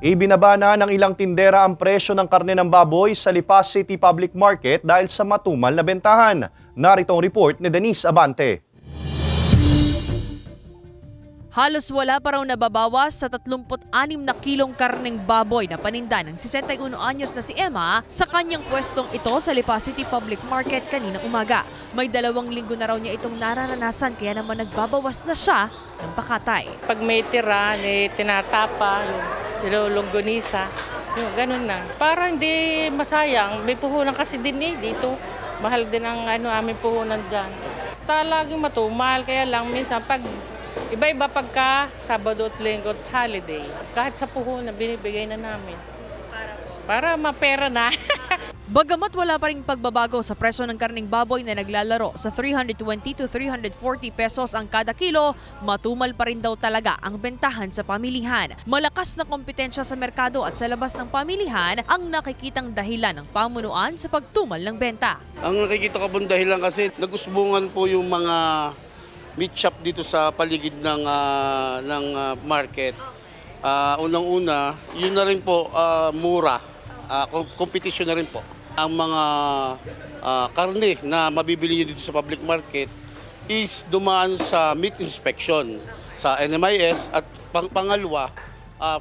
Ibinaba na ng ilang tindera ang presyo ng karne ng baboy sa Lipa City Public Market dahil sa matumal na bentahan. Narito ang report ni Denise Abante. Halos wala pa raw nababawas sa 36 na kilong karneng baboy na paninda ng 61 anyos na si Emma sa kanyang pwestong ito sa Lipa City Public Market kaninang umaga. May 2 linggo na raw niya itong nararanasan kaya naman nagbabawas na siya ng pakatay. Pag may tira, tinatapa, yung longganisa, yung ganun na. Para hindi masayang, may puhunan kasi din dito. Mahal din ang aming puhunan dyan. Laging matumal, kaya lang minsan pag iba-iba pagka Sabado at Linggo at holiday. Kahit sa puhunan, binibigay na namin. Para mapera na. Bagamat wala pa ring pagbabago sa presyo ng karning baboy na naglalaro sa 320 to 340 pesos ang kada kilo, matumal pa rin daw talaga ang bentahan sa pamilihan. Malakas na kompetensya sa merkado at sa labas ng pamilihan ang nakikitang dahilan ng pamunuan sa pagtumal ng benta. Ang nakikita ko pong dahilan kasi nagusbungan po yung mga meat shop dito sa paligid ng market. Unang-una, yun na rin po mura. Competition na rin po. Ang mga karne na mabibili nyo dito sa public market is dumaan sa meat inspection sa NMIS at pangalawa,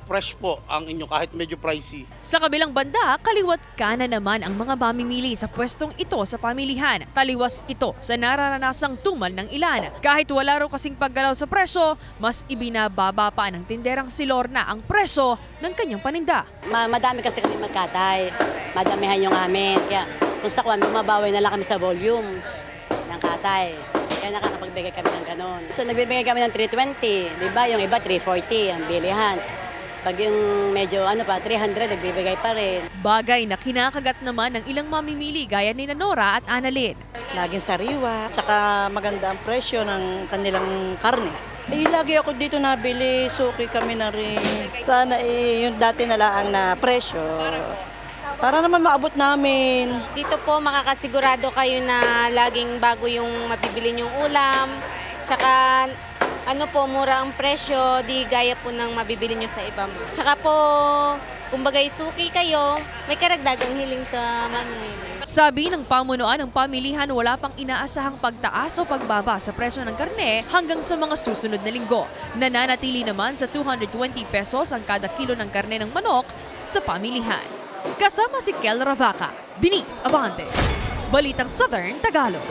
fresh po ang inyo kahit medyo pricey. Sa kabilang banda, kaliwat kanan naman ang mga mamimili sa pwestong ito sa pamilihan. Taliwas ito sa nararanasang tumal ng ilan. Kahit wala raw kasing paggalaw sa presyo, mas ibinababa pa ng tinderang si Lorna ang presyo ng kanyang paninda. Madami kasi kami magkatay. Madamihan yung amin. Kaya kung sa kwan, bumabawi na lang kami sa volume ng katay. Kaya nakakapagbigay kami ng ganon. So nagbibigay kami ng 320, di ba? Yung iba 340 ang bilihan. Pag yung medyo 300, nagbibigay pa rin. Bagay na kinakagat naman ng ilang mamimili gaya ni Nora at Annalyn. Laging sariwa, saka maganda ang presyo ng kanilang karne. Lagi ako dito nabili, suki kami na rin. Sana yung dati na lang na presyo, para naman maabot namin. Dito po makakasigurado kayo na laging bago yung mabibili niyong ulam. Tsaka mura ang presyo, di gaya po ng mabibili nyo sa iba mo. Tsaka po, kumbaga suki kayo, may karagdagang hiling sa mamimili. Sabi ng pamunuan ng pamilihan, wala pang inaasahang pagtaas o pagbaba sa presyo ng karne hanggang sa mga susunod na linggo. Nananatili naman sa 220 pesos ang kada kilo ng karne ng manok sa pamilihan. Kasama si Kel Ravaca, Denise Abante, Balitang Southern Tagalog.